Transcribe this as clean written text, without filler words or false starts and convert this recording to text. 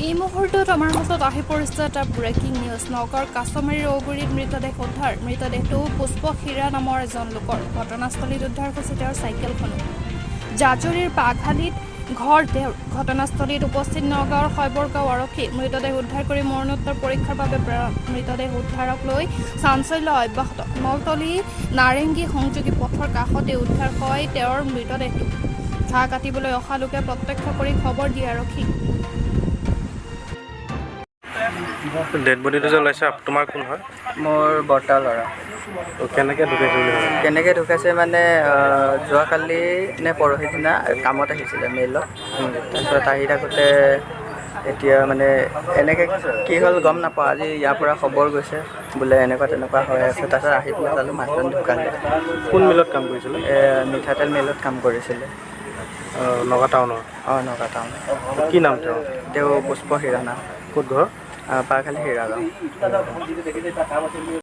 এই মুহূৰ্তত আমাৰ হাতত আহি পৰিছে এটা ব্ৰেকিং নিউজ। নগাঁৱৰ কাছমাৰীৰ ঔগুৰিত মৃতদেহ উদ্ধাৰ। মৃতদেহটো পুষ্প হীৰা নামৰ এজন লোকৰ। ঘটনাস্থলীত উদ্ধাৰ হৈছে তেওঁৰ চাইকেলখনো। জাজুৰীৰ বাঘালীত ঘৰ তেওঁৰ। ঘটনাস্থলীত উপস্থিত নগাঁৱৰ শৈবৰগাঁও আৰক্ষী। মৃতদেহ উদ্ধাৰ কৰি মৰণোত্তৰ পৰীক্ষাৰ বাবে প্ৰেৰণ। মৃতদেহ উদ্ধাৰক লৈ চাঞ্চল্য অব্যাহত। নলতলী নাৰেংগী সংযোগী পথৰ কাষতে উদ্ধাৰ হয় তেওঁৰ মৃতদেহটো। ঘাঁহ কাটিবলৈ অহা লোকে প্ৰত্যক্ষ কৰি খবৰ দিয়ে আৰক্ষীক। ডেড বডিটো যে ওলাইছে তোমাৰ কোন হয়? মোৰ বৰ্তা ল'ৰা। কেনেকৈ ঢুকাইছে বুলি ভাবে? কেনেকৈ ঢুকাইছে মানে যোৱাকালি নে পৰহি দিনা কামত আহিছিলে মেইলত। তাৰপিছত আহি থাকোঁতে এতিয়া মানে এনেকৈ কি হ'ল গম নাপাওঁ। আজি ইয়াৰ পৰা খবৰ গৈছে বোলে এনেকুৱা তেনেকুৱা হৈ আছে। তাৰপিছত আহি পেলাই চালোঁ মানুহজন ঢুকালে। কোন মিলত কাম কৰিছিলে? মিঠাতেল মিলত কাম কৰিছিলে। নগাঁও টাউনৰ? অঁ, নগাঁও টাউন। কি নাম তেওঁ? তেওঁ পুষ্প হীৰা নাম। ক'ত ঘৰ? পাৰখালী হীৰা গাঁও।